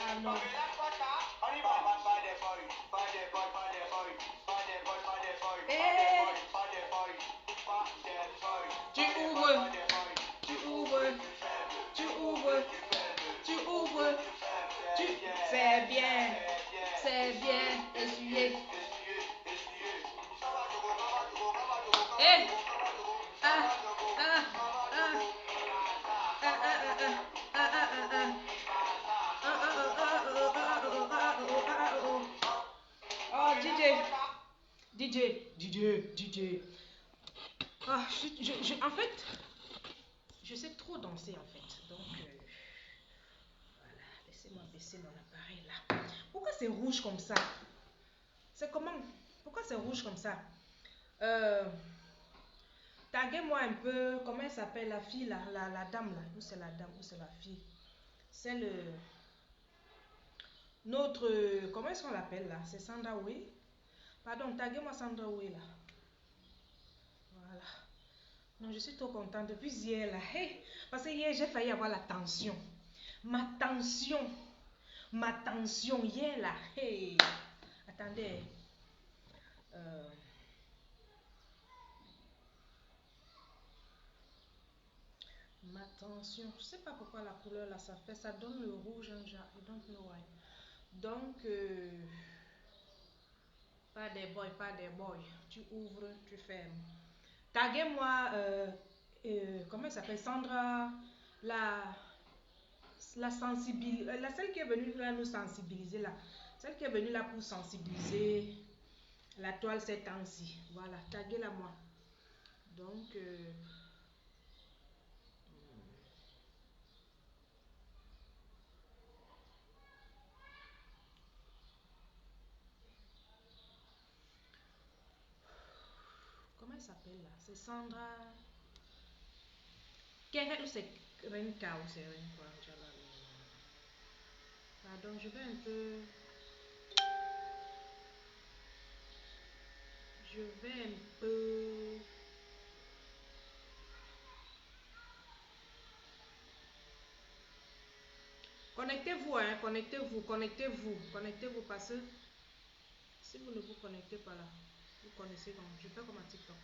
Ah non. Tu ouvres. Tu ouvres. Tu ouvres. Tu ouvres. Tu... C'est bien. C'est bien. Essuyez. Eh. Ah. Ah. Ah. Ah. Ah. Ah. Ah. Ah. Oh, DJ. Ah, en fait, je sais trop danser en fait. Donc, voilà, laissez-moi baisser mon appareil là. Pourquoi c'est rouge comme ça? C'est comment? Pourquoi c'est rouge comme ça? Euh, Taguez-moi un peu, comment elle s'appelle la fille là, la dame là. Où c'est la dame, où c'est la fille? C'est le... Notre... Comment est-ce qu'on l'appelle là? C'est Sandra Way? Pardon, taguez-moi Sandra Way là. Voilà. Non, je suis trop contente depuis hier là. Hey, parce que hier j'ai failli avoir la tension. Ma tension. Ma tension hier là. Hey. Attendez. Euh, Ma tension. Je sais pas pourquoi la couleur là ça fait. Ça donne le rouge en genre. I don't know why. Donc, pas des boys, pas des boys. Tu ouvres, tu fermes. Taguez-moi, comment elle s'appelle? Sandra, la, la celle qui est venue là nous sensibiliser là. Celle qui est venue là pour sensibiliser la toile ces temps-ci. Voilà, taguez-la moi. Donc, comment elle s'appelle là? C'est Sandra. Quelle ou c'est Renka ou c'est Renka? Pardon, je vais un peu. Je vais un peu. Connectez-vous, hein, connectez-vous parce que si vous ne vous connectez pas là, vous connaissez donc, je fais comme un TikTok.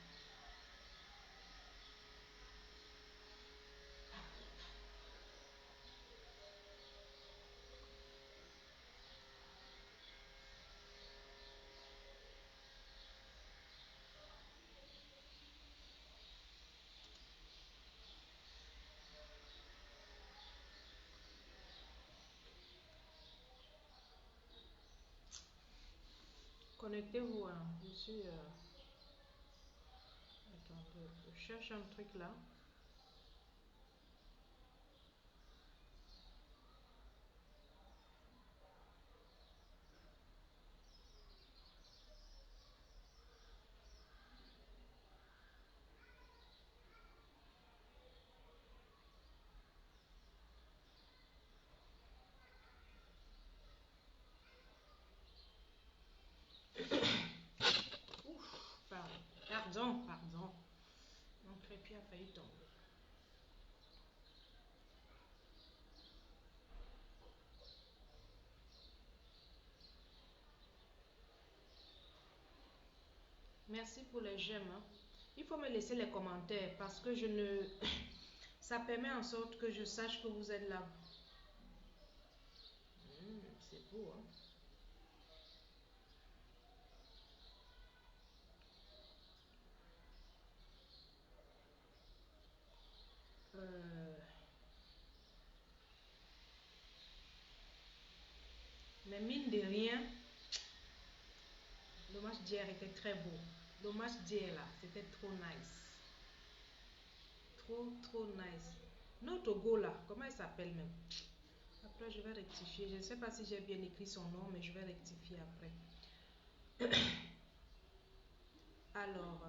Connectez-vous, hein, je suis. Attendez, je cherche un truc là. Ouf, pardon. Mon trépied a failli tomber. Merci pour les j'aime, hein. Il faut me laisser les commentaires parce que je ne. Ça permet en sorte que je sache que vous êtes là. C'est beau, hein. Euh, mais mine de rien, le match d'hier était très beau. Le match d'hier là, c'était trop nice. Trop nice. Notre go là, comment il s'appelle même? Après, je vais rectifier. Je ne sais pas si j'ai bien écrit son nom, mais je vais rectifier après. Alors,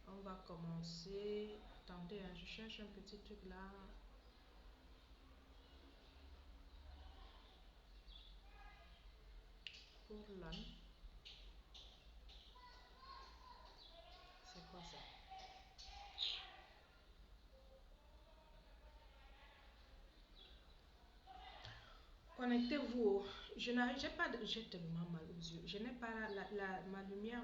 on va commencer. Attendez, hein, je cherche un petit truc là. Pour là. C'est quoi ça? Connectez-vous. Je n'arrive, j'ai pas de, j'ai tellement mal aux yeux. Je n'ai pas ma lumière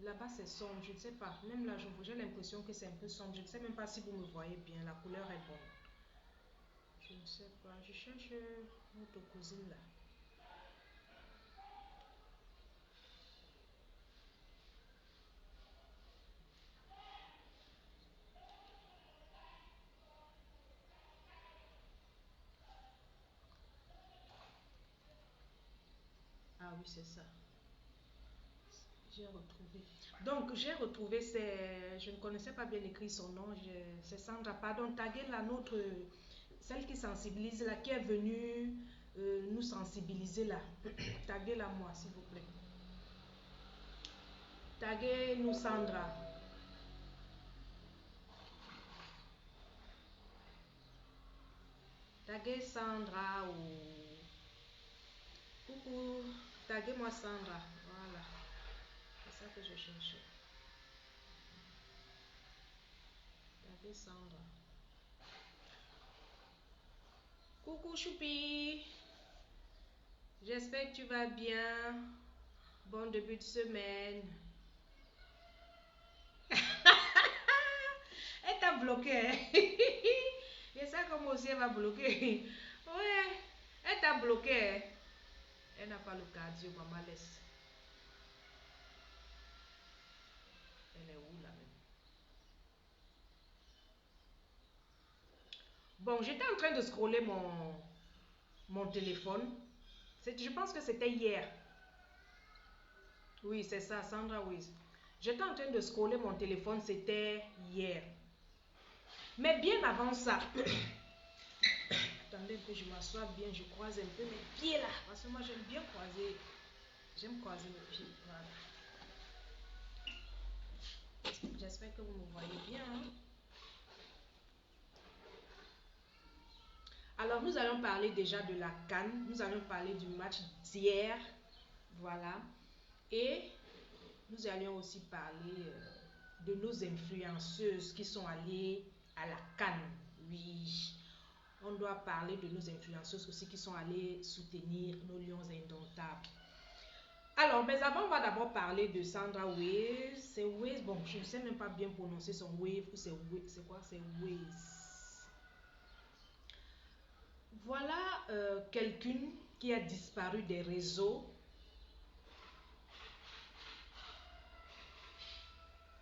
là-bas c'est sombre, je ne sais pas. Même là, j'ai l'impression que c'est un peu sombre. Je ne sais même pas si vous me voyez bien. La couleur est bonne. Je ne sais pas. Je cherche notre cousine là. Ah oui, c'est ça. J'ai retrouvé. Donc, j'ai retrouvé, je ne connaissais pas bien écrit son nom, c'est Sandra. Pardon, taguez la nôtre, celle qui sensibilise là, qui est venue nous sensibiliser là. Taguez-la moi, s'il vous plaît. Taguez-nous Sandra. Taguez Sandra ou... Coucou, taguez-moi Sandra. Voilà, c'est ça que je cherchais. Taguez Sandra. Coucou Choupi. J'espère que tu vas bien. Bon début de semaine. Elle t'a bloqué. Hein? Et ça, comme aussi, elle va bloquer. Ouais, elle t'a bloqué. Hein? Elle n'a pas le cardio, maman laisse. Elle est où là même? Bon, j'étais en train de scroller mon téléphone. Je pense que c'était hier. Oui, c'est ça, Sandra Wiz. J'étais en train de scroller mon téléphone, c'était hier. Mais bien avant ça, attendez que je m'assoie bien, je croise un peu mes pieds là. Parce que moi j'aime bien croiser. J'aime croiser mes pieds. Voilà. J'espère que vous me voyez bien. Hein? Alors nous allons parler déjà de la CAN. Nous allons parler du match d'hier. Voilà. Et nous allions aussi parler de nos influenceuses qui sont allées à la CAN. Oui. On doit parler de nos influenceuses aussi qui sont allées soutenir nos lions indomptables. Alors, mais avant, on va d'abord parler de Sandra Wiz. C'est Wiz, bon, je ne sais même pas bien prononcer son wave ou c'est quoi? C'est Wiz. Voilà quelqu'une qui a disparu des réseaux.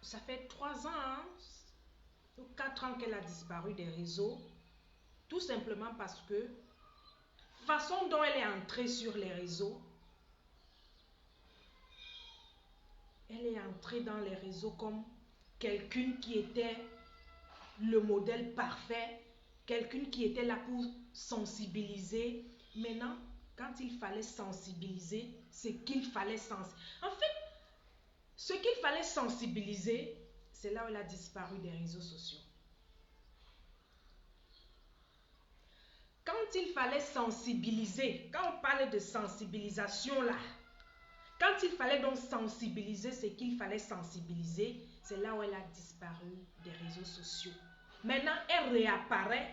Ça fait 3 ans, hein, ou 4 ans qu'elle a disparu des réseaux. Tout simplement parce que façon dont elle est entrée sur les réseaux, elle est entrée dans les réseaux comme quelqu'une qui était le modèle parfait, quelqu'une qui était là pour sensibiliser. Maintenant, quand il fallait sensibiliser, c'est qu'il fallait sensibiliser. En fait, ce qu'il fallait sensibiliser, c'est là où elle a disparu des réseaux sociaux. Quand il fallait sensibiliser, quand on parle de sensibilisation là, quand il fallait donc sensibiliser ce qu'il fallait sensibiliser, c'est là où elle a disparu des réseaux sociaux. Maintenant, elle réapparaît.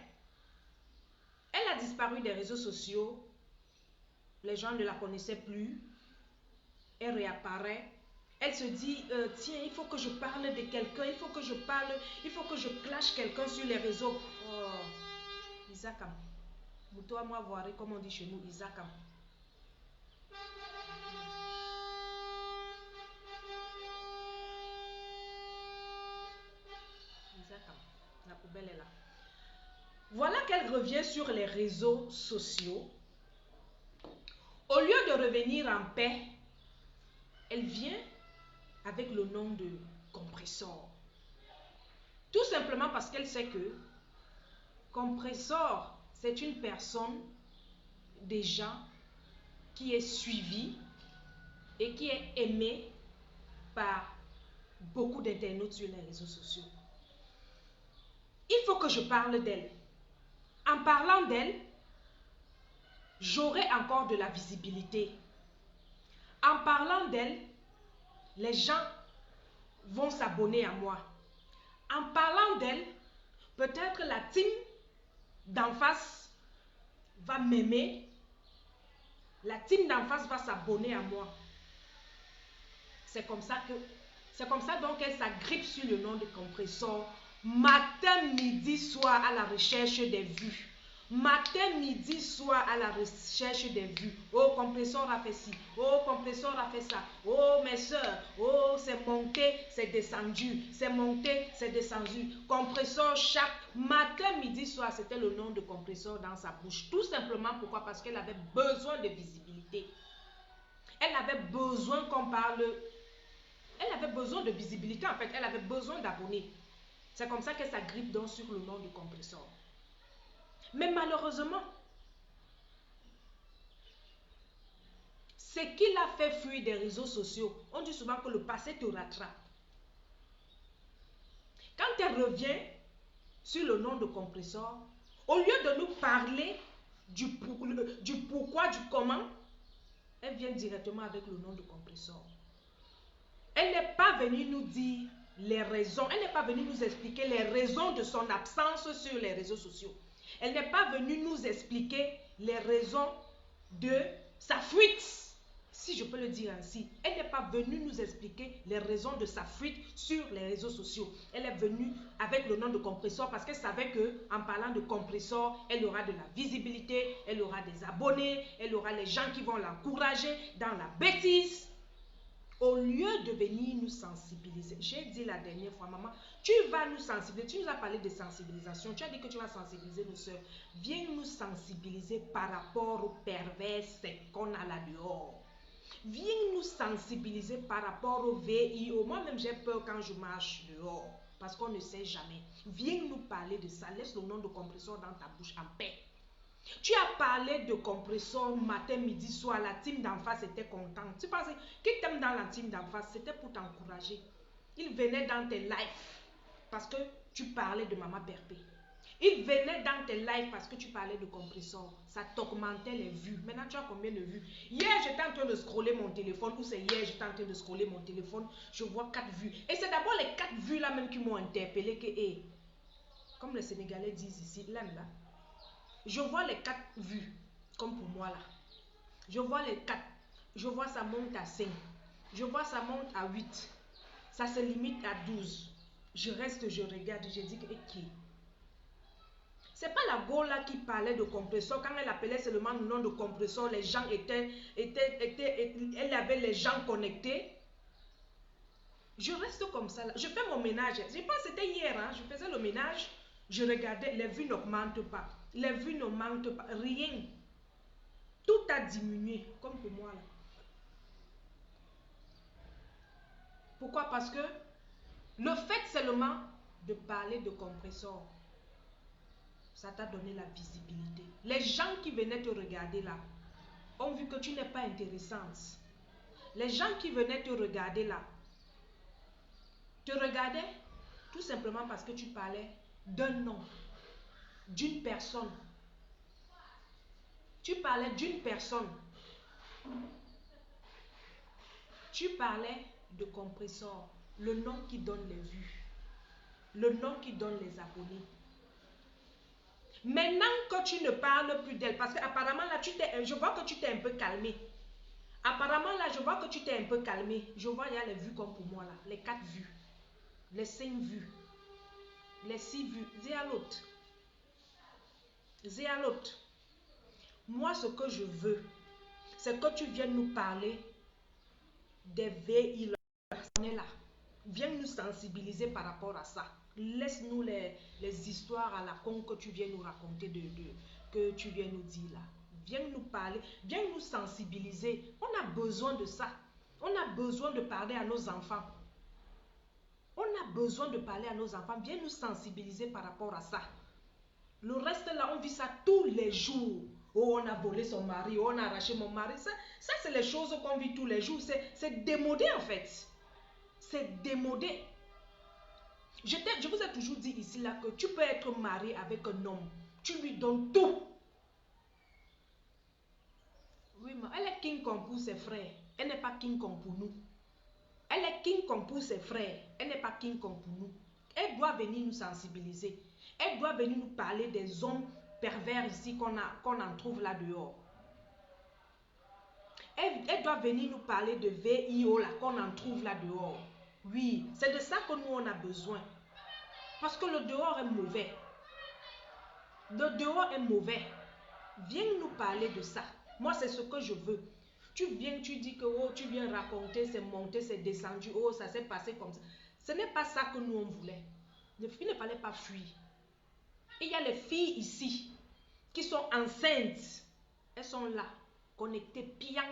Elle a disparu des réseaux sociaux. Les gens ne la connaissaient plus. Elle réapparaît. Elle se dit, tiens, il faut que je parle de quelqu'un, il faut que je parle, il faut que je clash quelqu'un sur les réseaux. Oh, Isakam. Toi, moi, voir, comme on dit chez nous, Isakam. Isakam. La poubelle est là. Voilà qu'elle revient sur les réseaux sociaux. Au lieu de revenir en paix, elle vient avec le nom de Compressor. Tout simplement parce qu'elle sait que Compressor, c'est une personne déjà qui est suivie et qui est aimée par beaucoup d'internautes sur les réseaux sociaux. Il faut que je parle d'elle. En parlant d'elle, j'aurai encore de la visibilité. En parlant d'elle, les gens vont s'abonner à moi. En parlant d'elle, peut-être la team d'en face va m'aimer. La team d'en face va s'abonner à moi. C'est comme ça donc qu'elle s'agrippe sur le nom de compresseur. Matin, midi, soir à la recherche des vues. Matin, midi, soir à la recherche des vues. Oh, compresseur a fait ci. Oh, compresseur a fait ça. Oh, mes soeurs. Oh, c'est monté, c'est descendu. C'est monté, c'est descendu. Compresseur chaque matin, midi, soir, c'était le nom de compresseur dans sa bouche. Tout simplement pourquoi? Parce qu'elle avait besoin de visibilité. Elle avait besoin qu'on parle. Elle avait besoin de visibilité en fait. Elle avait besoin d'abonnés. C'est comme ça qu'elle s'agrippe donc sur le nom de compresseur. Mais malheureusement, ce qui l'a fait fuir des réseaux sociaux, on dit souvent que le passé te rattrape. Quand elle revient sur le nom de compresseur, au lieu de nous parler du pourquoi, du comment, elle vient directement avec le nom de compresseur. Elle n'est pas venue nous dire les raisons, elle n'est pas venue nous expliquer les raisons de son absence sur les réseaux sociaux. Elle n'est pas venue nous expliquer les raisons de sa fuite, si je peux le dire ainsi. Elle n'est pas venue nous expliquer les raisons de sa fuite sur les réseaux sociaux. Elle est venue avec le nom de compresseur parce qu'elle savait qu'en parlant de compresseur, elle aura de la visibilité, elle aura des abonnés, elle aura les gens qui vont l'encourager dans la bêtise. Au lieu de venir nous sensibiliser, j'ai dit la dernière fois, maman, tu vas nous sensibiliser, tu nous as parlé de sensibilisation, tu as dit que tu vas sensibiliser nos soeurs. Viens nous sensibiliser par rapport aux pervers qu'on a là dehors. Viens nous sensibiliser par rapport au VIO. Moi-même, j'ai peur quand je marche dehors, parce qu'on ne sait jamais. Viens nous parler de ça, laisse le nom de compresseur dans ta bouche en paix. Tu as parlé de compresseur matin, midi, soir. La team d'en face était contente. Tu pensais qui t'aime dans la team d'en face, c'était pour t'encourager. Il venait dans tes lives parce que tu parlais de Maman Perpé. Il venait dans tes lives parce que tu parlais de compresseur. Ça t'augmentait les vues. Maintenant, tu as combien de vues? Hier, j'étais en train de scroller mon téléphone. Ou c'est hier, j'étais en train de scroller mon téléphone. Je vois 4 vues. Et c'est d'abord les 4 vues là même qui m'ont interpellé que, hey, comme les Sénégalais disent ici, l'aime là. Je vois les 4 vues, comme pour moi là. Je vois les 4. Je vois ça monte à 5. Je vois ça monte à 8. Ça se limite à 12. Je reste, je regarde, je dis que qui? C'est pas la go là qui parlait de compresseur. Quand elle appelait seulement le nom de compresseur, les gens elle avait les gens connectés. Je reste comme ça là. Je fais mon ménage. Je pense que c'était hier, hein? Je faisais le ménage. Je regardais, les vues n'augmentent pas. Les vues n'augmentent pas. Rien. Tout a diminué, comme pour moi là. Pourquoi? Parce que le fait seulement de parler de compresseur, ça t'a donné la visibilité. Les gens qui venaient te regarder là ont vu que tu n'es pas intéressante. Les gens qui venaient te regarder là te regardaient tout simplement parce que tu parlais d'un nom, d'une personne. Tu parlais d'une personne. Tu parlais de compresseur, le nom qui donne les vues, le nom qui donne les abonnés. Maintenant que tu ne parles plus d'elle, parce qu'apparemment là, je vois que tu t'es un peu calmé. Apparemment là, je vois que tu t'es un peu calmé. Je vois, il y a les vues comme pour moi là, les 4 vues, les 5 vues, les 6 vues. Dis à l'autre. Dis à l'autre. Moi, ce que je veux, c'est que tu viennes nous parler des VI là. Viens nous sensibiliser par rapport à ça. Laisse-nous les histoires à la con que tu viens nous raconter, que tu viens nous dire là. Viens nous parler, viens nous sensibiliser. On a besoin de ça. On a besoin de parler à nos enfants. On a besoin de parler à nos enfants. Viens nous sensibiliser par rapport à ça. Le reste là, on vit ça tous les jours. Oh, on a volé son mari, oh, on a arraché mon mari. Ça c'est les choses qu'on vit tous les jours. C'est démodé en fait. C'est démodé. Je vous ai toujours dit ici là que tu peux être marié avec un homme. Tu lui donnes tout. Oui, mais elle est King Kong pour ses frères. Elle n'est pas King Kong pour nous. Elle est King Kong pour ses frères. Elle n'est pas King Kong pour nous. Elle doit venir nous sensibiliser. Elle doit venir nous parler des hommes pervers ici qu'on en trouve là dehors. Elle doit venir nous parler de VIO là qu'on en trouve là dehors. Oui, c'est de ça que nous on a besoin. Parce que le dehors est mauvais. Le dehors est mauvais. Viens nous parler de ça. Moi, c'est ce que je veux. Tu viens, tu dis que oh, tu viens raconter, c'est monté, c'est descendu, oh, ça s'est passé comme ça. Ce n'est pas ça que nous on voulait. Il ne fallait pas fuir. Il y a les filles ici qui sont enceintes. Elles sont là, connectées bien.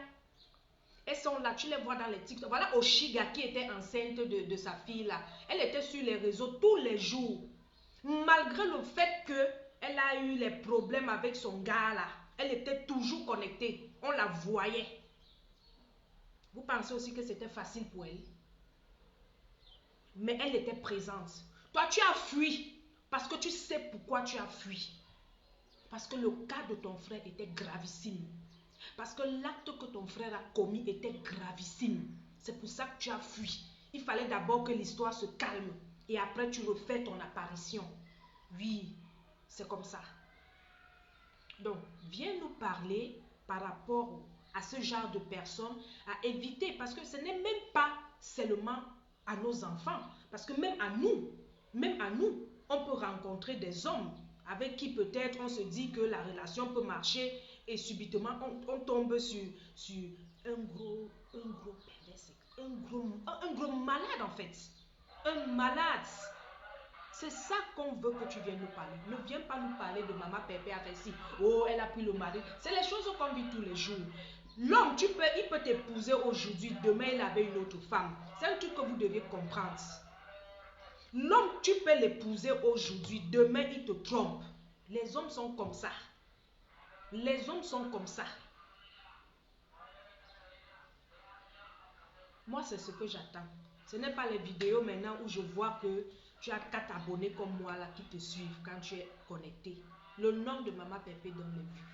Elles sont là, tu les vois dans les TikTok. Voilà Oshiga qui était enceinte de sa fille là. Elle était sur les réseaux tous les jours. Malgré le fait qu'elle a eu les problèmes avec son gars là, elle était toujours connectée. On la voyait. Vous pensez aussi que c'était facile pour elle? Mais elle était présente. Toi, tu as fui parce que tu sais pourquoi tu as fui. Parce que le cas de ton frère était gravissime. Parce que l'acte que ton frère a commis était gravissime. C'est pour ça que tu as fui. Il fallait d'abord que l'histoire se calme. Et après, tu refais ton apparition. Oui, c'est comme ça. Donc, viens nous parler par rapport à ce genre de personnes à éviter. Parce que ce n'est même pas seulement à nos enfants. Parce que même à nous, on peut rencontrer des hommes avec qui peut-être on se dit que la relation peut marcher et subitement on tombe sur un gros pervers, un gros malade en fait. Un malade. C'est ça qu'on veut que tu viennes nous parler. Ne viens pas nous parler de maman Pépé a fait ci. Oh, elle a pris le mari. C'est les choses qu'on vit tous les jours. L'homme, il peut t'épouser aujourd'hui. Demain, il avait une autre femme. C'est un truc que vous devez comprendre. L'homme, tu peux l'épouser aujourd'hui. Demain, il te trompe. Les hommes sont comme ça. Les hommes sont comme ça. Moi, c'est ce que j'attends. Ce n'est pas les vidéos maintenant où je vois que tu as 4 abonnés comme moi là qui te suivent quand tu es connecté. Le nom de Maman Pépé donne les vues.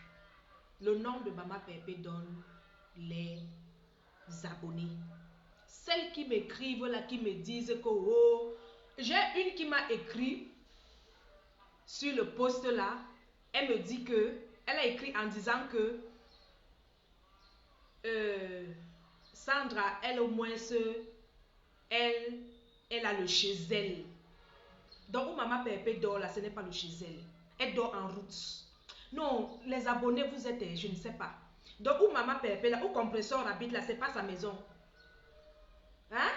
Le nom de Maman Pépé donne les abonnés. Celles qui m'écrivent là, qui me disent que oh, j'ai une qui m'a écrit sur le post là. Elle me dit que, elle a écrit en disant que Sandra, elle au moins elle a le chez elle. Donc où Maman Pépé dort là, ce n'est pas le chez elle. Elle dort en route. Non, les abonnés, vous êtes, je ne sais pas. Donc où Maman Pépé là, où Compresseur habite là, c'est pas sa maison. Hein?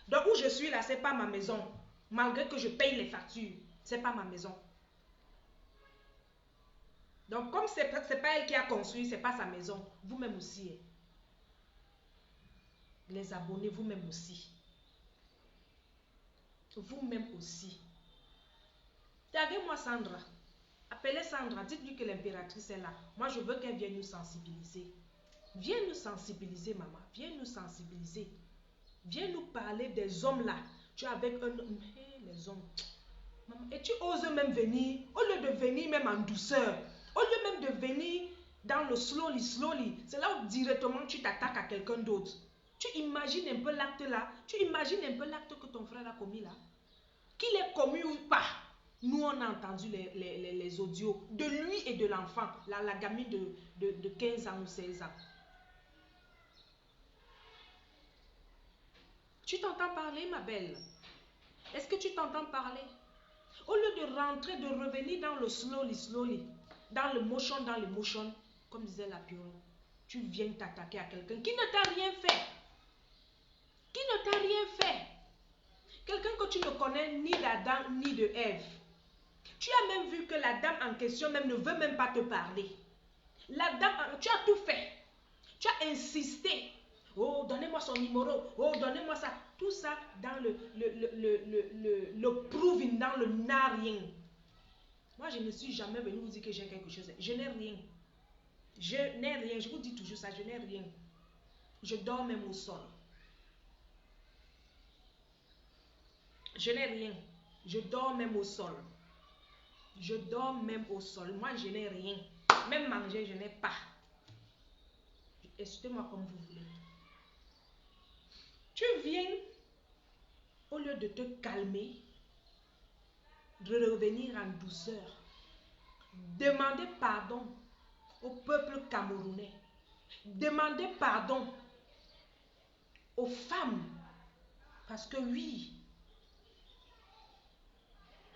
Donc où je suis là, c'est pas ma maison. Malgré que je paye les factures, c'est pas ma maison. Donc comme c'est pas elle qui a construit, c'est pas sa maison. Vous-même aussi. Les abonnés, vous-même aussi. Vous-même aussi. Regardez-moi Sandra. Appelez Sandra, dites-lui que l'impératrice est là. Moi, je veux qu'elle vienne nous sensibiliser. Viens nous sensibiliser, maman. Viens nous sensibiliser. Viens nous parler des hommes là. Tu es avec un homme. Hey, les hommes. Maman, et tu oses même venir, au lieu de venir même en douceur, au lieu même de venir dans le slowly, c'est là où directement tu t'attaques à quelqu'un d'autre. Tu imagines un peu l'acte là. Tu imagines un peu l'acte que ton frère a commis là. Qu'il ait commis ou pas. Nous, on a entendu les audios de lui et de l'enfant, la gamine de 15 ans ou 16 ans. Tu t'entends parler, ma belle? Est-ce que tu t'entends parler? Au lieu de rentrer, de revenir dans le slowly, dans le motion, comme disait la Piron, tu viens t'attaquer à quelqu'un qui ne t'a rien fait. Qui ne t'a rien fait. Quelqu'un que tu ne connais ni d'Adam ni de Ève. Tu as même vu que la dame en question même ne veut même pas te parler. La dame, tu as tout fait. Tu as insisté. Oh, donnez-moi son numéro. Oh, donnez-moi ça. Tout ça dans le proving, dans le n'a rien. Moi, je ne suis jamais venue vous dire que j'ai quelque chose. Je n'ai rien. Je n'ai rien. Je vous dis toujours ça. Je n'ai rien. Je dors même au sol. Je n'ai rien. Je dors même au sol. Je dors même au sol. Moi, je n'ai rien. Même manger, je n'ai pas. Excusez-moi comme vous voulez. Tu viens, au lieu de te calmer, de revenir en douceur. Demandez pardon au peuple camerounais. Demandez pardon aux femmes. Parce que oui,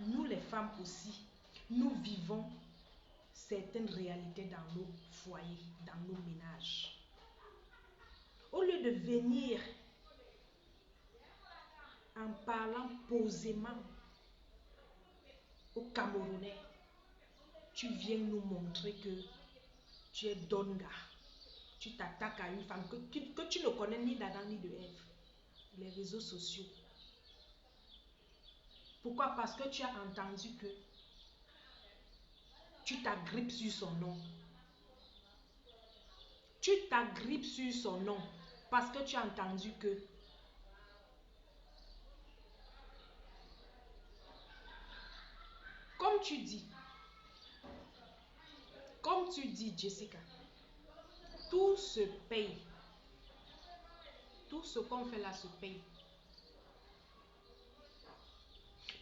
nous les femmes aussi, nous vivons certaines réalités dans nos foyers, dans nos ménages. Au lieu de venir en parlant posément aux Camerounais, tu viens nous montrer que tu es Donga. Tu t'attaques à une femme que tu ne connais ni d'Adam ni de Ève. Les réseaux sociaux. Pourquoi? Parce que tu as entendu que tu t'agrippes sur son nom. Tu t'agrippes sur son nom parce que tu as entendu que comme tu dis Jessica, tout se paye. Tout ce qu'on fait là se paye.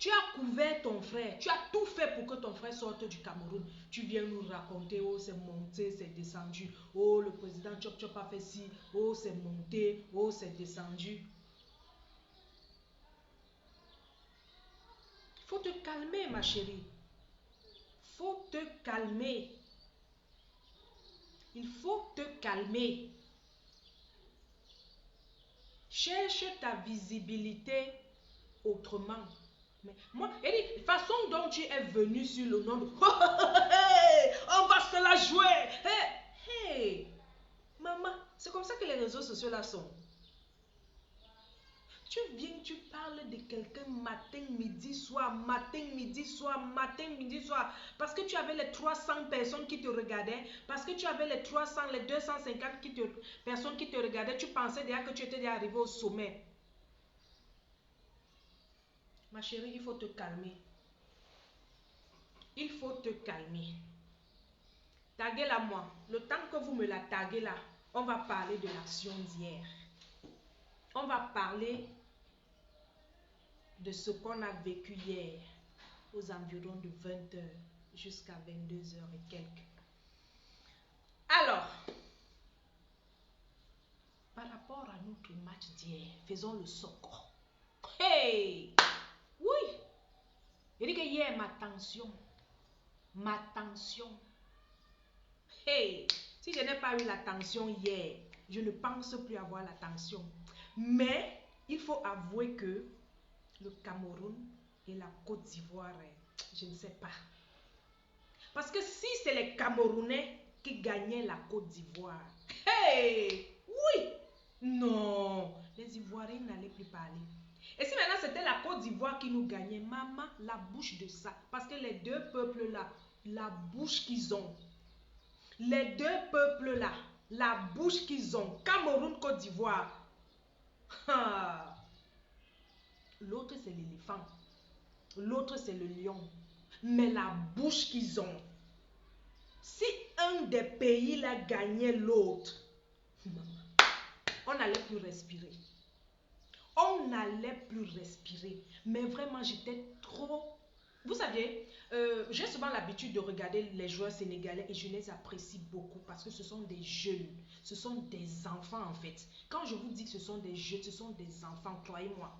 Tu as couvert ton frère, tu as tout fait pour que ton frère sorte du Cameroun. Tu viens nous raconter, oh c'est monté, c'est descendu, oh le président Chop Chop a fait ci, oh c'est monté, oh c'est descendu. Faut te calmer ma chérie. Faut te calmer. Il faut te calmer. Cherche ta visibilité autrement. Mais moi, la façon dont tu es venu sur le nom de on va se la jouer. Hey, maman, c'est comme ça que les réseaux sociaux là sont. Tu viens, tu parles de quelqu'un matin, midi, soir, matin, midi, soir, matin, midi, soir. Parce que tu avais les 300 personnes qui te regardaient. Parce que tu avais les 300, les 250 personnes qui te regardaient. Tu pensais déjà que tu étais déjà arrivé au sommet. Ma chérie, il faut te calmer. Il faut te calmer. Taguez-la moi. Le temps que vous me la taguez là, on va parler de l'action d'hier. On va parler de ce qu'on a vécu hier aux environs de 20h jusqu'à 22h et quelques. Alors, par rapport à notre match d'hier, faisons le soco. Hey! Oui! Je dis que hier, ma tension. Hey! Si je n'ai pas eu la tension hier, je ne pense plus avoir la tension. Mais, il faut avouer que le Cameroun et la Côte d'Ivoire, je ne sais pas. Parce que si c'est les Camerounais qui gagnaient la Côte d'Ivoire, hey! Oui! Non! Les Ivoiriens n'allaient plus parler. Et si maintenant c'était la Côte d'Ivoire qui nous gagnait, maman, la bouche de ça. Parce que les deux peuples là, la bouche qu'ils ont. Les deux peuples là, la bouche qu'ils ont. Cameroun, Côte d'Ivoire. L'autre c'est l'éléphant. L'autre c'est le lion. Mais la bouche qu'ils ont. Si un des pays là gagnait l'autre, on n'allait plus respirer. On n'allait plus respirer. Mais vraiment, j'étais trop... Vous savez, j'ai souvent l'habitude de regarder les joueurs sénégalais et je les apprécie beaucoup parce que ce sont des jeunes, ce sont des enfants en fait. Quand je vous dis que ce sont des jeunes, ce sont des enfants, croyez-moi.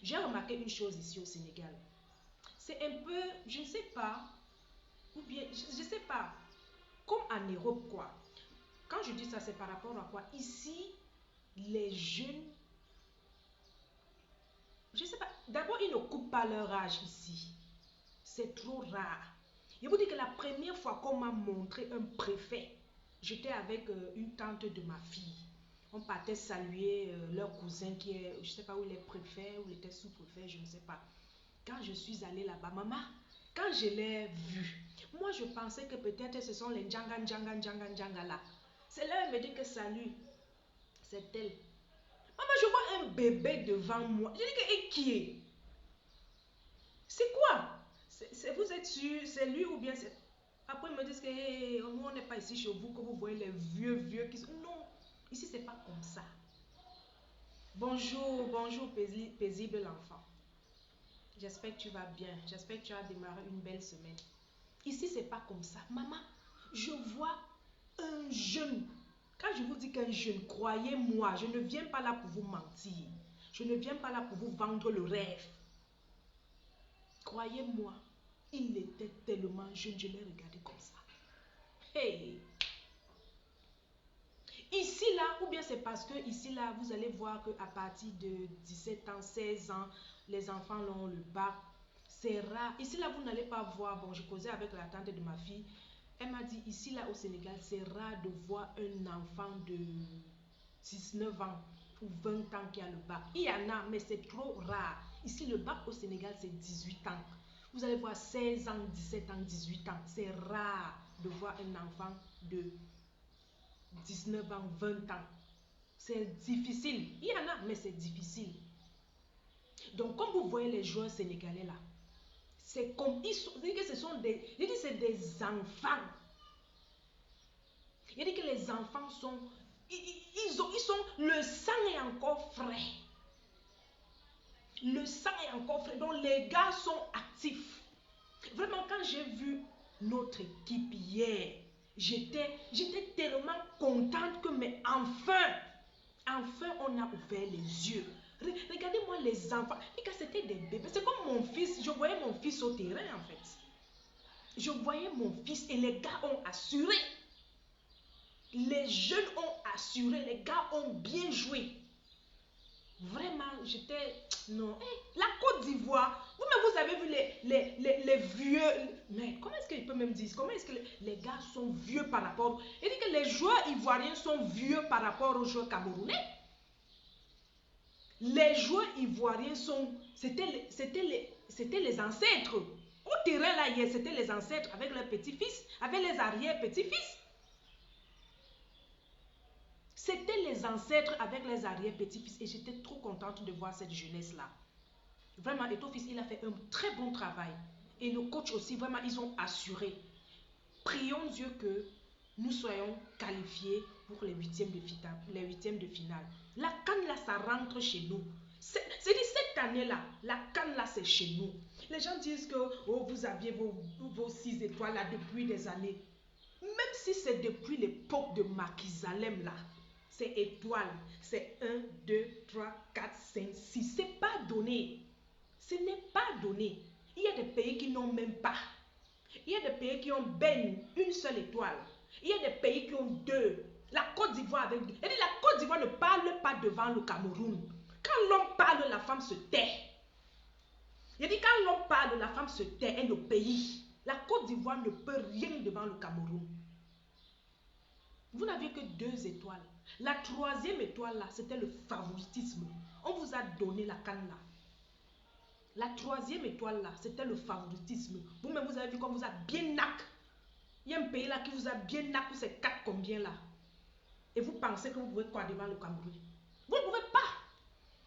J'ai remarqué une chose ici au Sénégal. C'est un peu, je ne sais pas, ou bien, je ne sais pas, comme en Europe quoi. Quand je dis ça, c'est par rapport à quoi? Ici, les jeunes, je ne sais pas, d'abord ils ne coupent pas leur âge ici. C'est trop rare. Je vous dis que la première fois qu'on m'a montré un préfet, j'étais avec une tante de ma fille. On partait saluer leur cousin qui est, je ne sais pas où il est préfet, où il était sous-préfet, je ne sais pas. Quand je suis allée là-bas, maman, quand je l'ai vu, moi je pensais que peut-être ce sont les Djanga là. C'est là elle me dit que salut, c'est elle. Maman, je vois un bébé devant moi. Je dis que et qui est? C'est quoi? Vous êtes sûr, c'est lui ou bien c'est... Après, ils me disent que hey, nous, on n'est pas ici chez vous, que vous voyez les vieux qui sont... Non, ici, c'est pas comme ça. Bonjour, paisible l'enfant. J'espère que tu vas bien. J'espère que tu as démarré une belle semaine. Ici, c'est pas comme ça. Maman, je vois un jeune. Quand je vous dis qu'un jeune, croyez-moi, je ne viens pas là pour vous mentir. Je ne viens pas là pour vous vendre le rêve. Croyez-moi, il était tellement jeune, je l'ai regardé comme ça. Hey! Ici, là, ou bien c'est parce que ici, là, vous allez voir qu'à partir de 17 ans, 16 ans, les enfants ont le bac. C'est rare. Ici, là, vous n'allez pas voir. Bon, je causais avec la tante de ma fille. Elle m'a dit, ici, là, au Sénégal, c'est rare de voir un enfant de 19 ans ou 20 ans qui a le bac. Il y en a, mais c'est trop rare. Ici, le bac au Sénégal, c'est 18 ans. Vous allez voir 16 ans, 17 ans, 18 ans. C'est rare de voir un enfant de 19 ans, 20 ans. C'est difficile. Il y en a, mais c'est difficile. Donc, comme vous voyez les joueurs sénégalais là, c'est comme ils sont, ce sont des, je dis c'est des enfants. Il dit que les enfants sont, ils sont, le sang est encore frais. Le sang est encore frais. Donc, les gars sont actifs. Vraiment, quand j'ai vu notre équipe hier, j'étais tellement contente que, mais enfin, on a ouvert les yeux. Regardez-moi les enfants. C'était des bébés. C'est comme mon fils. Je voyais mon fils au terrain, en fait. Je voyais mon fils et les gars ont assuré. Les jeunes ont assuré. Les gars ont bien joué. Vraiment, j'étais... Non. La Côte d'Ivoire, vous-même, vous avez vu les vieux... Mais comment est-ce qu'il peut même dire? Comment est-ce que les gars sont vieux par rapport... Il dit que les joueurs ivoiriens sont vieux par rapport aux joueurs camerounais. Les joueurs ivoiriens sont... C'était les ancêtres. Au terrain, là, hier, c'était les ancêtres avec leurs petits-fils, avec les arrière-petits-fils. C'était les ancêtres avec les arrière-petits-fils et j'étais trop contente de voir cette jeunesse-là. Vraiment, et ton fils, il a fait un très bon travail. Et nos coachs aussi, vraiment, ils ont assuré. Prions Dieu que nous soyons qualifiés pour les huitièmes de finale. La CAN, là, ça rentre chez nous. C'est dit cette année-là, la CAN, là, c'est chez nous. Les gens disent que oh, vous aviez vos 6 étoiles là depuis des années. Même si c'est depuis l'époque de Makizalem là, c'est étoile, c'est 1, 2, 3, 4, 5, 6. C'est pas donné. Ce n'est pas donné. Il y a des pays qui n'ont même pas. Il y a des pays qui ont une seule étoile. Il y a des pays qui ont 2. La Côte d'Ivoire avec 2. La Côte d'Ivoire ne parle pas devant le Cameroun. Quand l'homme parle, la femme se tait. Quand l'homme parle, la femme se tait. Et le pays. La Côte d'Ivoire ne peut rien devant le Cameroun. Vous n'aviez que 2 étoiles. La 3e étoile là, c'était le favoritisme. On vous a donné la canne là. La 3e étoile là, c'était le favoritisme. Vous-même, vous avez vu comme vous a bien nac. Il y a un pays là qui vous a bien nac, c'est 4 combien là. Et vous pensez que vous pouvez quoi devant le Cameroun? Vous ne pouvez pas.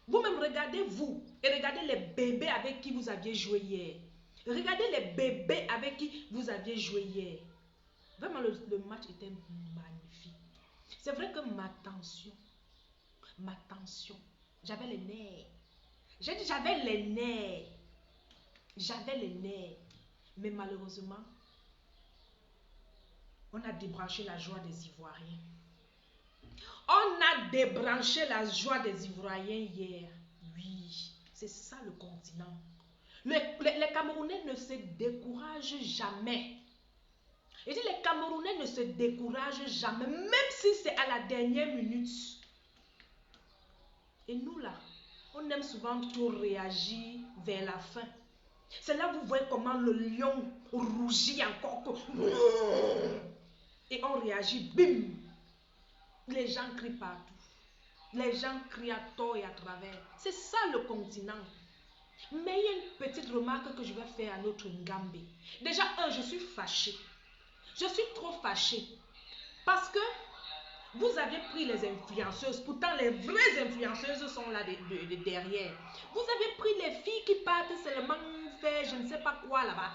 Vous-même, regardez-vous et regardez les bébés avec qui vous aviez joué hier. Regardez les bébés avec qui vous aviez joué hier. Vraiment, le match était magnifique. C'est vrai que ma tension, j'avais les nerfs. J'ai dit j'avais les nerfs. Mais malheureusement, on a débranché la joie des Ivoiriens. On a débranché la joie des Ivoiriens hier. Oui, c'est ça le continent. Les Camerounais ne se découragent jamais. Et dit les Camerounais ne se découragent jamais, même si c'est à la dernière minute. Et nous là, on aime souvent trop réagir vers la fin. C'est là que vous voyez comment le lion rougit encore. Et on réagit, bim. Les gens crient partout. Les gens crient à tort et à travers. C'est ça le continent. Mais il y a une petite remarque que je vais faire à notre Ngambé. Déjà, je suis fâchée. Je suis trop fâchée. Parce que vous avez pris les influenceuses. Pourtant, les vraies influenceuses sont là de derrière. Vous avez pris les filles qui partent seulement faire je ne sais pas quoi là-bas.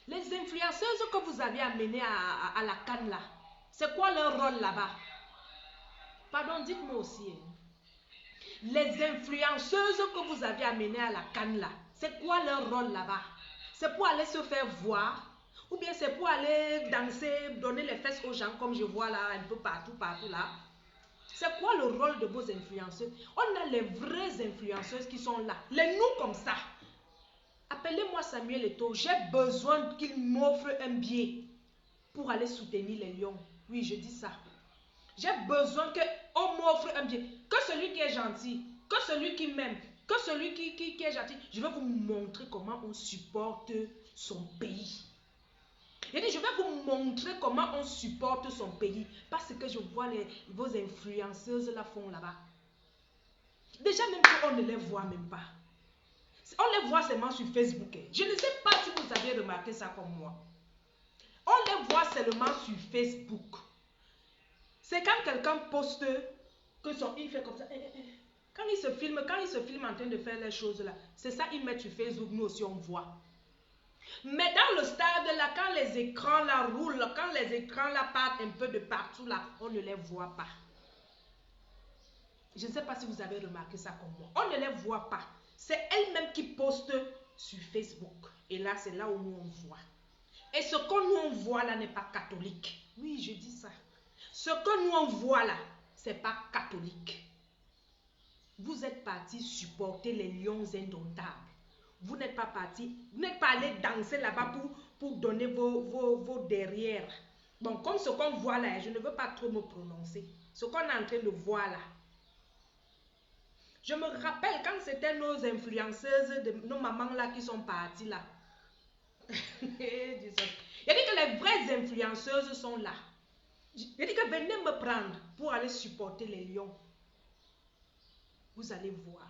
Les influenceuses que vous avez amenées à la canne là, c'est quoi leur rôle là-bas? Pardon, dites-moi aussi. Les influenceuses que vous avez amenées à la canne là, c'est quoi leur rôle là-bas? C'est pour aller se faire voir Ou bien c'est pour aller danser, donner les fesses aux gens comme je vois là, un peu partout là. C'est quoi le rôle de vos influenceuses? On a les vraies influenceuses qui sont là. Les nous comme ça. Appelez-moi Samuel Eto'o. J'ai besoin qu'il m'offre un billet pour aller soutenir les lions. Oui, je dis ça. J'ai besoin qu'on m'offre un billet. Que celui qui est gentil, que celui qui m'aime, que celui qui est gentil. Je vais vous montrer comment on supporte son pays. Je vais vous montrer comment on supporte son pays. Parce que je vois vos influenceuses là font là-bas. Déjà même qu'on ne les voit même pas. On les voit seulement sur Facebook. Je ne sais pas si vous avez remarqué ça comme moi. On les voit seulement sur Facebook. C'est quand quelqu'un poste que il fait comme ça. Quand il se filme en train de faire les choses là, c'est ça, ils mettent sur Facebook, nous aussi on voit. Mais dans le stade là, quand les écrans là roulent, quand les écrans là partent un peu de partout là, on ne les voit pas. Je ne sais pas si vous avez remarqué ça comme moi. On ne les voit pas. C'est elles-mêmes qui postent sur Facebook. Et là, c'est là où nous on voit. Et ce que nous on voit là n'est pas catholique. Oui, je dis ça. Ce que nous on voit là, c'est pas catholique. Vous êtes partis supporter les lions indomptables. Vous n'êtes pas partis, vous n'êtes pas allés danser là-bas pour donner vos derrières. Bon, comme ce qu'on voit là, je ne veux pas trop me prononcer. Ce qu'on est en train de voir là. Je me rappelle quand c'était nos influenceuses, nos mamans là qui sont parties là. Il dit que les vraies influenceuses sont là. Il dit que venez me prendre pour aller supporter les lions. Vous allez voir.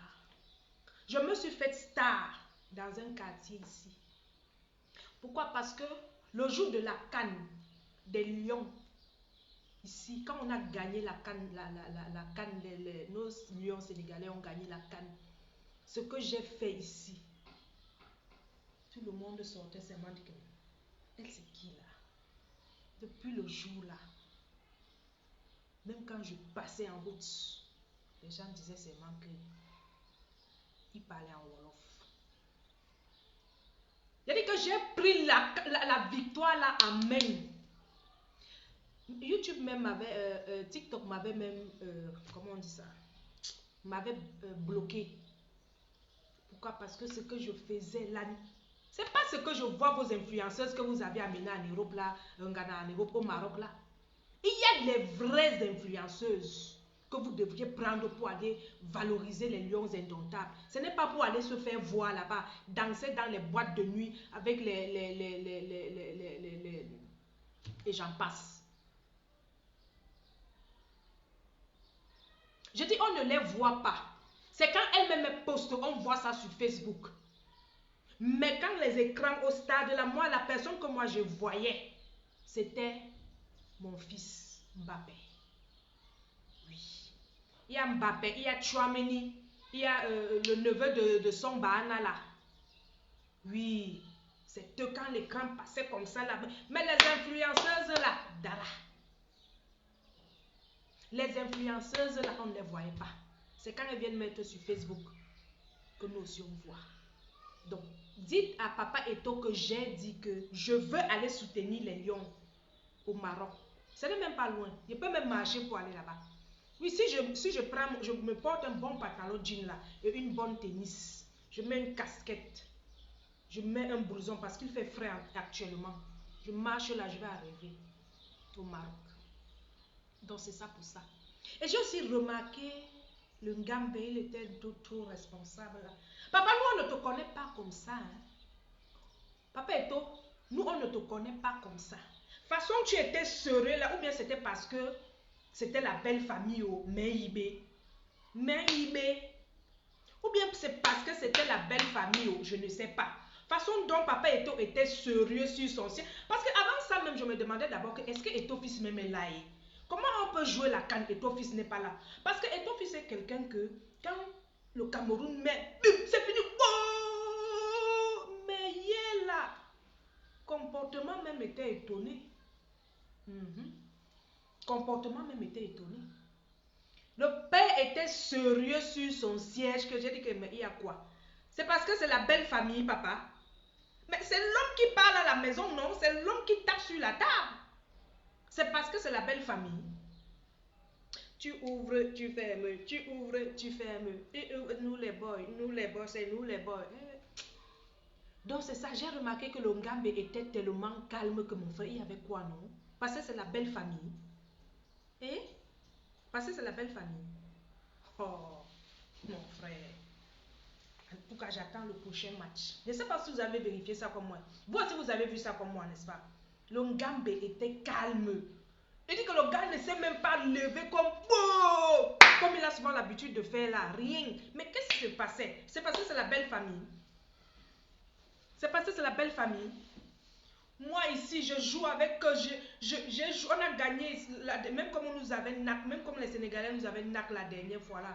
Je me suis faite star dans un quartier ici. Pourquoi? Parce que le jour de la CAN des lions, ici, quand on a gagné la CAN, nos lions sénégalais ont gagné la CAN, ce que j'ai fait ici, tout le monde sortait seulement dit que elle c'est qui là? Depuis le jour là, même quand je passais en route, les gens disaient seulement que il parlait en Wolof. Il a dit que j'ai pris la victoire là en main. YouTube même m'avait, TikTok m'avait même, comment on dit ça, m'avait bloqué. Pourquoi? Parce que ce que je faisais là, c'est pas ce que je vois vos influenceuses que vous avez amenées en Europe là, en Ghana, en Europe, au Maroc là. Il y a les vraies influenceuses que vous devriez prendre pour aller valoriser les lions indomptables. Ce n'est pas pour aller se faire voir là-bas, danser dans les boîtes de nuit avec et j'en passe. Je dis, on ne les voit pas. C'est quand elles-mêmes postent, on voit ça sur Facebook. Mais quand les écrans au stade, là, moi, la personne que moi je voyais, c'était mon fils Mbappé. Oui. Il y a Mbappé, il y a Tchouaméni, il y a le neveu de son Bahana là. Oui, c'est eux quand l'écran passait comme ça là. Mais les influenceuses là, Dara. Les influenceuses là, on ne les voyait pas. C'est quand elles viennent mettre sur Facebook que nous aussi on voit. Donc, dites à Papa Eto'o que j'ai dit que je veux aller soutenir les lions au Maroc. Ce n'est même pas loin. Je peux même marcher pour aller là-bas. Oui, si je me porte un bon pantalon jean là et une bonne tennis, je mets une casquette, je mets un blouson parce qu'il fait frais actuellement. Je marche là, je vais arriver au Maroc. Donc c'est ça pour ça. Et j'ai aussi remarqué le Ngambe, il était trop responsable là. Papa, nous on ne te connaît pas comme ça. Hein? Papa Eto'o, nous on ne te connaît pas comme ça. De toute façon, tu étais serein là, ou bien c'était parce que c'était la belle famille au Meibé. Ou bien c'est parce que c'était la belle famille, je ne sais pas. Façon dont Papa Eto'o était sérieux sur son ciel. Parce qu'avant ça même, je me demandais d'abord que est-ce que Eto'o fils même est là? Comment on peut jouer la canne, Eto'o fils n'est pas là? Parce que Eto'o fils est quelqu'un que quand le Cameroun met, c'est fini. Oh, mais il est là. Comportement même était étonné. Comportement même était étonné. Le père était sérieux sur son siège que j'ai dit que mais il y a quoi? C'est parce que c'est la belle famille, papa. Mais c'est l'homme qui parle à la maison, non, c'est l'homme qui tape sur la table. C'est parce que c'est la belle famille. Tu ouvres, tu fermes, tu ouvres, tu fermes. Nous les boys, c'est nous les boys. Donc c'est ça, j'ai remarqué que le Ngambe était tellement calme que mon frère, il y avait quoi, non? Parce que c'est la belle famille. Et parce que c'est la belle famille. Oh, mon frère. En tout cas, j'attends le prochain match. Je ne sais pas si vous avez vérifié ça comme moi. Vous aussi, vous avez vu ça comme moi, n'est-ce pas? Le Ngambe était calme. Il dit que le gars ne s'est même pas levé comme il a souvent l'habitude de faire là. Rien. Mais qu'est-ce qui se passait? C'est parce que c'est la belle famille. C'est parce que c'est la belle famille. Moi ici, je joue avec... on a gagné, même comme on nous avait nac, même comme les Sénégalais nous avaient nac la dernière fois là.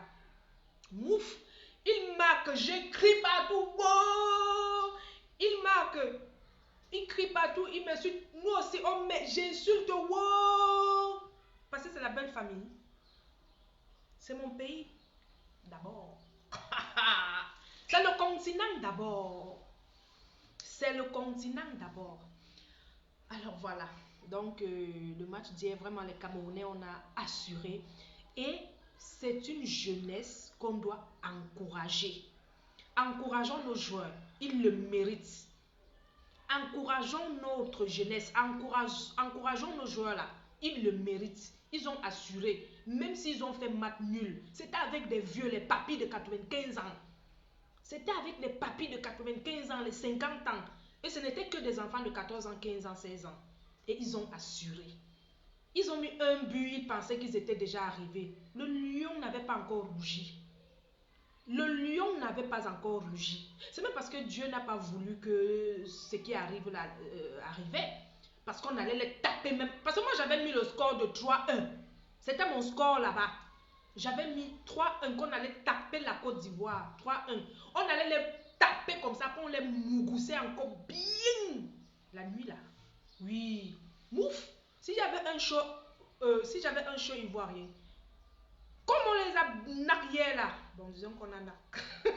Mouf! Il marque, j'écris partout. Oh! Il marque. Il crie partout, il m'insulte. Nous aussi, j'insulte. Wow! Parce que c'est la belle famille. C'est mon pays. D'abord. C'est le continent d'abord. C'est le continent d'abord. Alors voilà. Donc, le match d'hier, vraiment, les Camerounais, on a assuré. Et c'est une jeunesse qu'on doit encourager. Encourageons nos joueurs. Ils le méritent. Encourageons notre jeunesse, encourageons nos joueurs là. Ils le méritent. Ils ont assuré. Même s'ils ont fait match nul. C'était avec des vieux, les papis de 95 ans. C'était avec les papis de 95 ans, les 50 ans. Et ce n'était que des enfants de 14 ans, 15 ans, 16 ans. Et ils ont assuré. Ils ont mis un but, ils pensaient qu'ils étaient déjà arrivés. Le lion n'avait pas encore rougi. Le lion n'avait pas encore rugi. C'est même parce que Dieu n'a pas voulu que ce qui arrive là arrivait. Parce qu'on allait les taper même. Parce que moi j'avais mis le score de 3-1. C'était mon score là-bas. J'avais mis 3-1 qu'on allait taper la Côte d'Ivoire. 3-1. On allait les taper comme ça, qu'on les mougoussait encore bien. La nuit là. Oui. Mouf. Si j'avais un show ivoirien. Comme on les a naqués là. Bon, disons qu'on en a. Oui.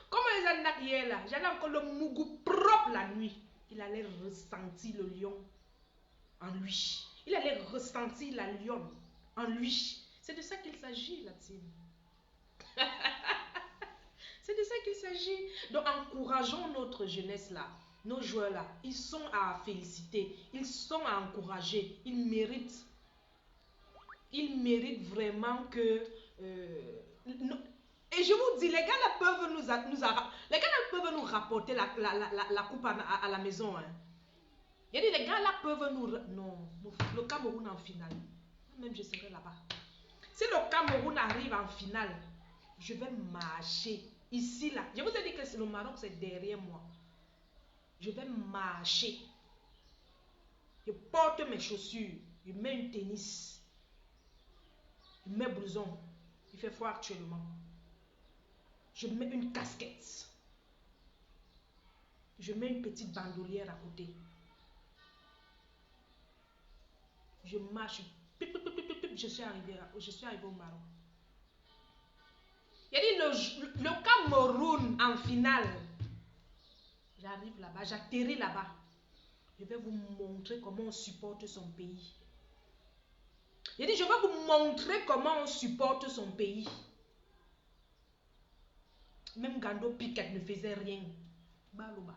Comme on les a naqués là. J'avais encore le mougou propre la nuit. Il allait ressentir le lion en lui. Il allait ressentir la lionne en lui. C'est de ça qu'il s'agit, la team. C'est de ça qu'il s'agit. Donc, encourageons notre jeunesse là. Nos joueurs là. Ils sont à féliciter. Ils sont à encourager. Ils méritent. Ils méritent vraiment que... et je vous dis, les gars là peuvent les gars là peuvent nous rapporter la coupe à la maison. Hein. Il y a dit, les gars là peuvent nous... Non, le Cameroun en finale. Même je serai là-bas. Si le Cameroun arrive en finale, je vais marcher. Ici là. Je vous ai dit que le Maroc c'est derrière moi. Je vais marcher. Je porte mes chaussures. Je mets une tennis. Je mets blouson. Il fait froid actuellement. Je mets une casquette. Je mets une petite bandolière à côté. Je marche. Je suis arrivé au Maroc. Il a dit le Cameroun en finale. J'arrive là-bas, j'atterris là-bas. Je vais vous montrer comment on supporte son pays. Il a dit, je vais vous montrer comment on supporte son pays. Même Gando Piquet ne faisait rien. Baloba.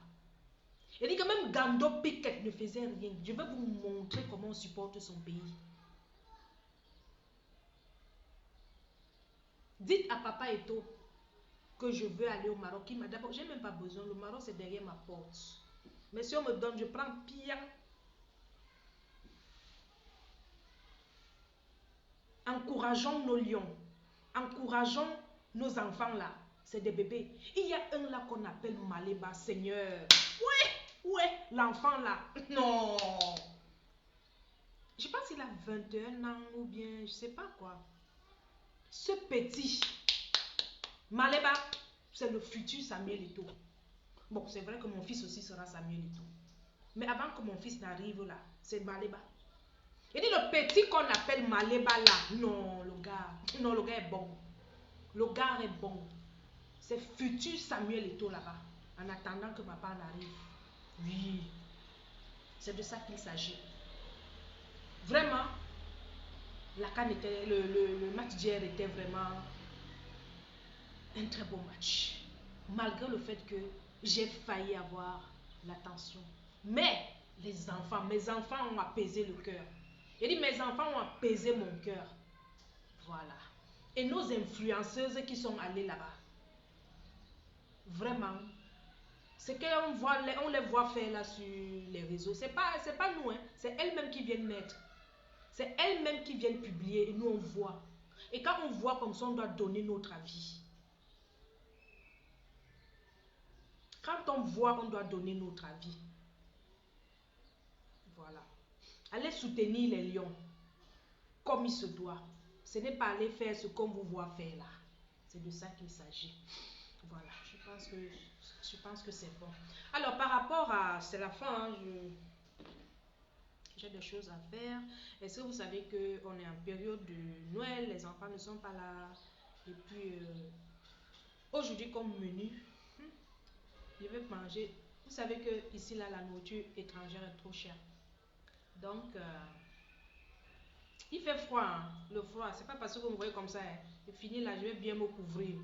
Il a dit que même Gando Piquet ne faisait rien. Je vais vous montrer comment on supporte son pays. Dites à Papa Eto que je veux aller au Maroc. Il m'a dit, d'abord, j'ai même pas besoin. Le Maroc, c'est derrière ma porte. Mais si on me donne, je prends pire. Encourageons nos lions. Encourageons nos enfants là. C'est des bébés. Il y a un là qu'on appelle Maléba, Seigneur. Ouais, l'enfant là. Non. Je pense qu'il a 21 ans ou bien, je sais pas quoi. Ce petit Maléba, c'est le futur Samuel Eto'o. Bon, c'est vrai que mon fils aussi sera Samuel Eto'o. Mais avant que mon fils n'arrive là, c'est Maléba. Il dit le petit qu'on appelle Maléba là. Non, le gars est bon. Le gars est bon. C'est futur Samuel Eto'o là-bas. en attendant que papa en arrive. Oui, c'est de ça qu'il s'agit. Vraiment, la CAN était, le match d'hier était vraiment un très beau match. Malgré le fait que j'ai failli avoir l'attention. Mais mes enfants ont apaisé le cœur. J'ai dit, mes enfants ont apaisé mon cœur. Voilà. Et nos influenceuses qui sont allées là-bas, vraiment, c'est on les voit faire là sur les réseaux. C'est pas nous, hein. C'est elles-mêmes qui viennent mettre. C'est elles-mêmes qui viennent publier et nous on voit. Et quand on voit comme ça, on doit donner notre avis. Quand on voit, on doit donner notre avis. Voilà. Allez soutenir les lions comme il se doit. Ce n'est pas aller faire ce qu'on vous voit faire là. C'est de ça qu'il s'agit. Voilà, je pense que c'est bon. Alors, par rapport à... C'est la fin, hein, j'ai des choses à faire. Est-ce que vous savez qu'on est en période de Noël, les enfants ne sont pas là. Et puis, aujourd'hui, comme menu, je vais manger. Vous savez que ici, là, la nourriture étrangère est trop chère. Donc, il fait froid, hein. Le froid, c'est pas parce que vous me voyez comme ça. Hein. Et fini là, je vais bien me couvrir.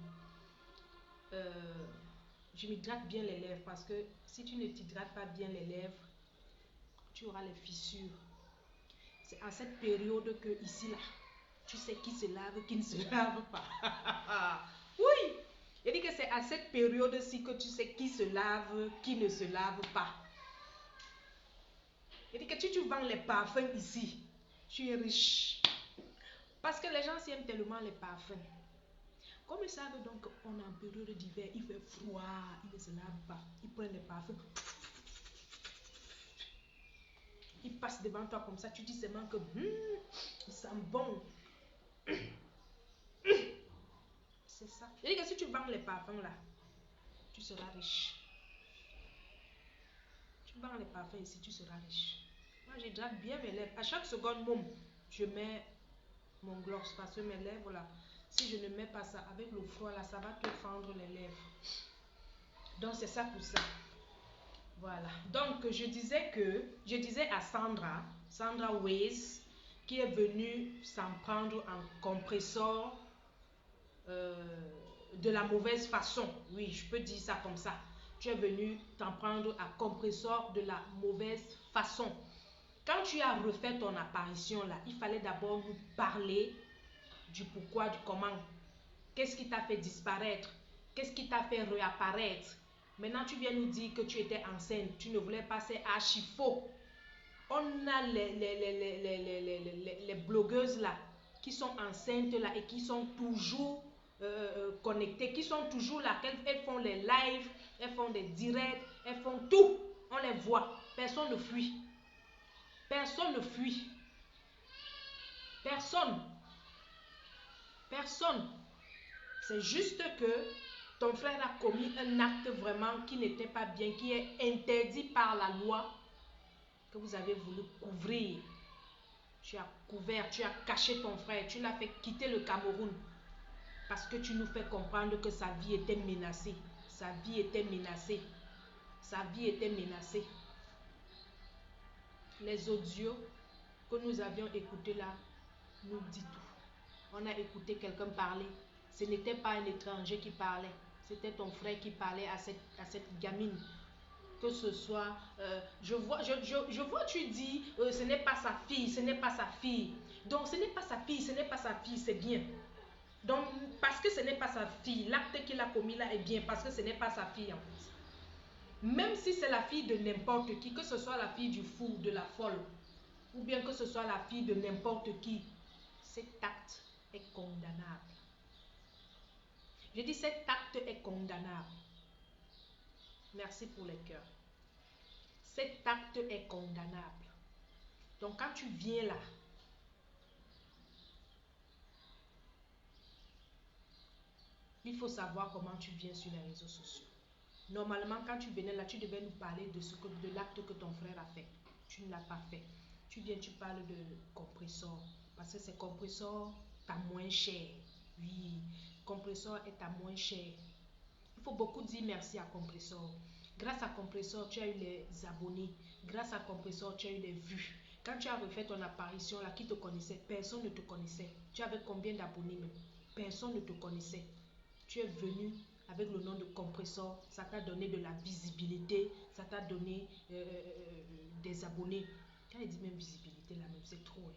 Je m'hydrate bien les lèvres parce que si tu ne t'hydrates pas bien les lèvres, tu auras les fissures. C'est à cette période que ici là, tu sais qui se lave, qui ne se lave pas. Oui, il dit que c'est à cette période-ci que tu sais qui se lave, qui ne se lave pas. Il dit que si tu vends les parfums ici, tu es riche. Parce que les gens s'y aiment tellement les parfums. Comme ils savent donc qu'on est en période d'hiver, il fait froid, ils ne se lavent pas. Ils prennent les parfums. Ils passent devant toi comme ça, tu dis seulement que il sent bon. C'est ça. Il dit que si tu vends les parfums là, tu seras riche. Tu vends les parfums ici, tu seras riche. Moi, j'hydrate bien mes lèvres. À chaque seconde, je mets mon gloss parce que mes lèvres là, si je ne mets pas ça avec le froid là, ça va te fendre les lèvres. Donc, c'est ça pour ça. Voilà. Donc, je disais à Sandra Weiss, qui est venue s'en prendre en compresseur de la mauvaise façon. Oui, je peux dire ça comme ça. Tu es venu t'en prendre à compresseur de la mauvaise façon. Quand tu as refait ton apparition là, il fallait d'abord nous parler du pourquoi, du comment. Qu'est-ce qui t'a fait disparaître? Qu'est-ce qui t'a fait réapparaître? Maintenant, tu viens nous dire que tu étais enceinte. Tu ne voulais pas, c'est archi faux. On a les blogueuses là, qui sont enceintes là et qui sont toujours connectées, qui sont toujours là. Elles font les lives, elles font des directs, elles font tout. On les voit. Personne ne fuit. Personne ne fuit. Personne. Personne. C'est juste que ton frère a commis un acte vraiment qui n'était pas bien, qui est interdit par la loi, que vous avez voulu couvrir. Tu as couvert, tu as caché ton frère, tu l'as fait quitter le Cameroun parce que tu nous fais comprendre que sa vie était menacée. Sa vie était menacée. Sa vie était menacée. Les audios que nous avions écoutés là nous dit tout. On a écouté quelqu'un parler. Ce n'était pas un étranger qui parlait. C'était ton frère qui parlait à cette gamine. Que ce soit, je vois tu dis, ce n'est pas sa fille, ce n'est pas sa fille. Donc ce n'est pas sa fille, ce n'est pas sa fille, c'est bien. Donc parce que ce n'est pas sa fille, l'acte qu'il a commis là est bien, parce que ce n'est pas sa fille en fait. Même si c'est la fille de n'importe qui, que ce soit la fille du fou, de la folle, ou bien que ce soit la fille de n'importe qui, cet acte est condamnable. Je dis cet acte est condamnable. Merci pour les cœurs. Cet acte est condamnable. Donc quand tu viens là, il faut savoir comment tu viens sur les réseaux sociaux. Normalement, quand tu venais là, tu devais nous parler de l'acte que ton frère a fait. Tu ne l'as pas fait. Tu viens, tu parles de compresseur. Parce que c'est compresseur, t'as moins cher. Oui, compresseur est à moins cher. Il faut beaucoup dire merci à Compressor. Grâce à Compressor, tu as eu les abonnés. Grâce à Compressor, tu as eu les vues. Quand tu as refait ton apparition là, qui te connaissait? Personne ne te connaissait. Tu avais combien d'abonnés même? Personne ne te connaissait. Tu es venu avec le nom de Compressor. Ça t'a donné de la visibilité. Ça t'a donné des abonnés. Quand il dit même visibilité là même, c'est trop. Hein.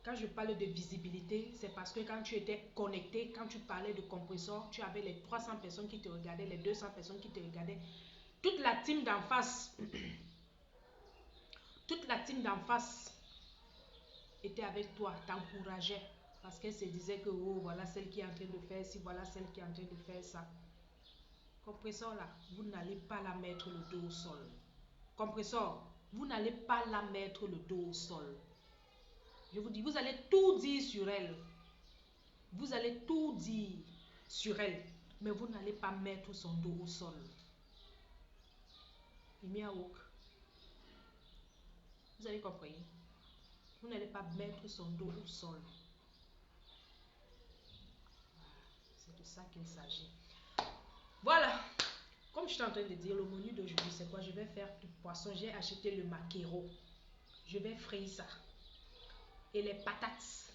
Quand je parle de visibilité, c'est parce que quand tu étais connecté, quand tu parlais de Compressor, tu avais les 300 personnes qui te regardaient, les 200 personnes qui te regardaient. Toute la team d'en face, toute la team d'en face était avec toi, t'encourageait. Parce qu'elle se disait que, oh, voilà celle qui est en train de faire ci, voilà celle qui est en train de faire ça. Compressor là, vous n'allez pas la mettre le dos au sol. Compressor, vous n'allez pas la mettre le dos au sol. Je vous dis, vous allez tout dire sur elle. Vous allez tout dire sur elle. Mais vous n'allez pas mettre son dos au sol. Imiaouk. Vous avez compris? Vous n'allez pas mettre son dos au sol. C'est de ça qu'il s'agit. Voilà. Comme je suis en train de dire, le menu d'aujourd'hui, c'est quoi? Je vais faire du poisson. J'ai acheté le maquereau. Je vais frire ça. Et les patates.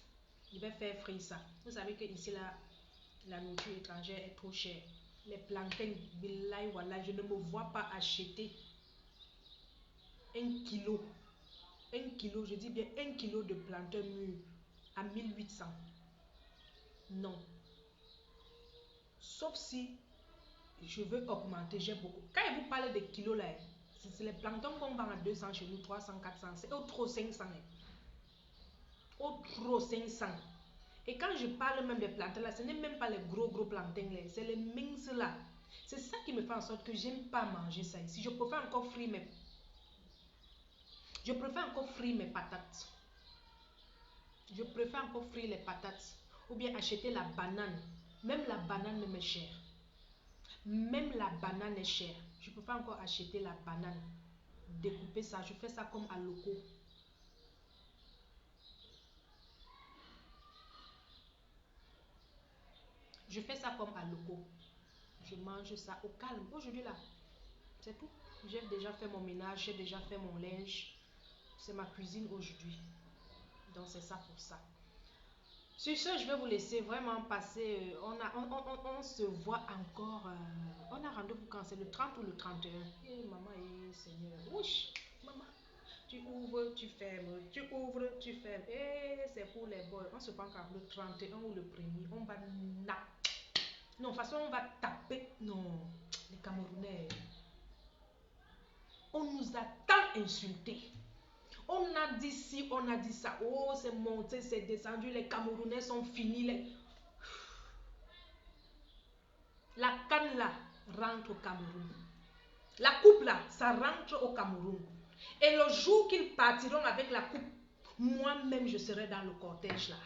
Je vais faire frire ça. Vous savez que ici, là, la nourriture étrangère est trop chère. Les plantains, billahi wallah, je ne me vois pas acheter 1 kilo. 1 kilo, je dis bien 1 kilo de plantain mûr à 1800. Non. Sauf si je veux augmenter, j'ai beaucoup. Quand je vous parle de kilos là, c'est les plantains qu'on vend à 200 chez nous, 300, 400, c'est au trop 500. Au trop 500. Et quand je parle même des plantains là, ce n'est même pas les gros plantains là, c'est les minces là. C'est ça qui me fait en sorte que j'aime pas manger ça ici. Je préfère encore frire mes patates. Je préfère encore frire les patates. Ou bien acheter la banane. Même la banane même est chère. Même la banane est chère. Je peux pas encore acheter la banane. Découper ça. Je fais ça comme à loco. Je fais ça comme à loco. Je mange ça au calme. Aujourd'hui là, c'est tout. J'ai déjà fait mon ménage. J'ai déjà fait mon linge. C'est ma cuisine aujourd'hui. Donc c'est ça pour ça. Sur ce, je vais vous laisser vraiment passer. On se voit encore. On a rendez-vous quand? C'est le 30 ou le 31? Eh maman et Seigneur. Ouch, maman. Tu ouvres, tu fermes. Tu ouvres, tu fermes. Et c'est pour les boys. On se prend quand le 31 ou le 1er. On va non, de toute façon, on va taper. Non, les Camerounais. On nous a tant insultés. On a dit ci, on a dit ça. Oh, c'est monté, c'est descendu. Les Camerounais sont finis. La canne là rentre au Cameroun. La coupe là, ça rentre au Cameroun. Et le jour qu'ils partiront avec la coupe, moi-même je serai dans le cortège là.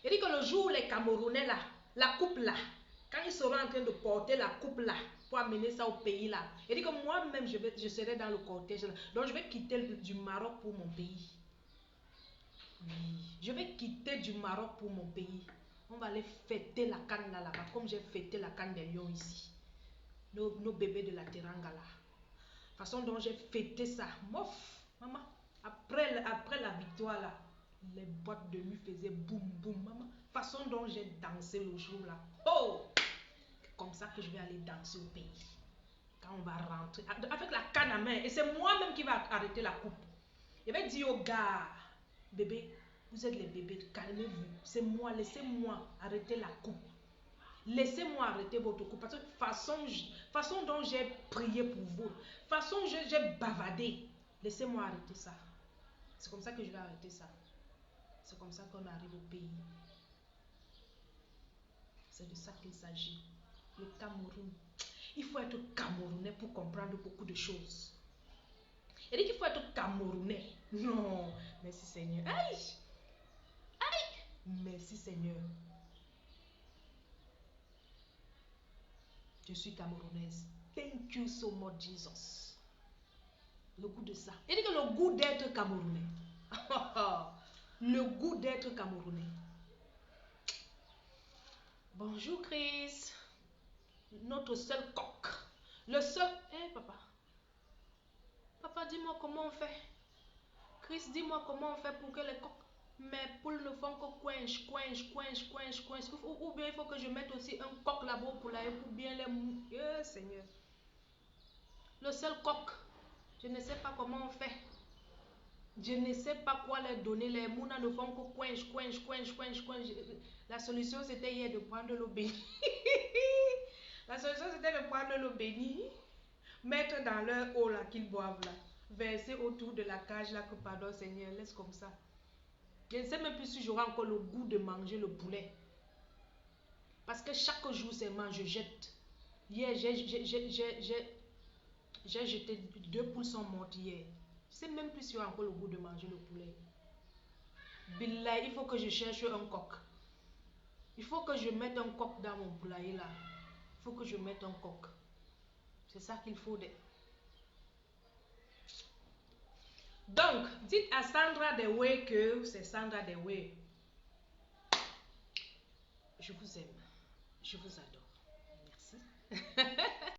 Il dit que le jour où les Camerounais là, la coupe là, quand ils seront en train de porter la coupe là, pour amener ça au pays là, il dit que moi-même je serai dans le cortège là. Donc je vais quitter du Maroc pour mon pays. Oui, je vais quitter du Maroc pour mon pays. On va aller fêter la canne là-bas, comme j'ai fêté la canne des lions ici. Nos bébés de la Teranga là. Façon dont j'ai fêté ça. Mof, maman. Après la victoire là, les boîtes de nuit faisaient boum boum, maman. Façon dont j'ai dansé le jour là. Oh! Comme ça que je vais aller danser au pays. Quand on va rentrer, avec la canne à main. Et c'est moi-même qui va arrêter la coupe. Je vais dire aux gars, bébé, vous êtes les bébés, calmez-vous. C'est moi, laissez-moi arrêter la coupe. Laissez-moi arrêter votre coupe. Parce que façon dont j'ai prié pour vous, façon dont j'ai bavardé, laissez-moi arrêter ça. C'est comme ça que je vais arrêter ça. C'est comme ça qu'on arrive au pays. C'est de ça qu'il s'agit. Le Cameroun. Il faut être Camerounais pour comprendre beaucoup de choses. Il dit qu'il faut être Camerounais. Non, merci Seigneur. Aïe! Aïe! Merci Seigneur. Je suis camerounaise. Thank you so much, Jesus. Le goût de ça. Il dit que le goût d'être camerounais. Le goût d'être camerounais. Bonjour Chris. notre seul coq. Le seul... Hé, papa. Papa, dis-moi comment on fait. Chris, dis-moi comment on fait pour que les coqs... Mes poules ne font que coinche. Ou bien il faut que je mette aussi un coq là-bas au poulailler pour bien les mou... Seigneur. Le seul coq. Je ne sais pas comment on fait. Je ne sais pas quoi leur donner. Les mounas ne font que coinche. La solution c'était hier de prendre l'eau bénie. La solution c'était de prendre l'eau bénie, mettre dans leur eau là qu'ils boivent là, verser autour de la cage là que pardon Seigneur, laisse comme ça. Je ne sais même plus si j'aurai encore le goût de manger le poulet. Parce que chaque jour seulement je jette. Hier j'ai jeté 2 poules sont mortes hier. Je ne sais même plus si j'aurai encore le goût de manger le poulet. Billah, il faut que je cherche un coq. Il faut que je mette un coq dans mon poulailler là. Il faut que je mette un coq. C'est ça qu'il faut. Donc, dites à Sandra Dewey que c'est Sandra Dewey. Je vous aime. Je vous adore. Merci.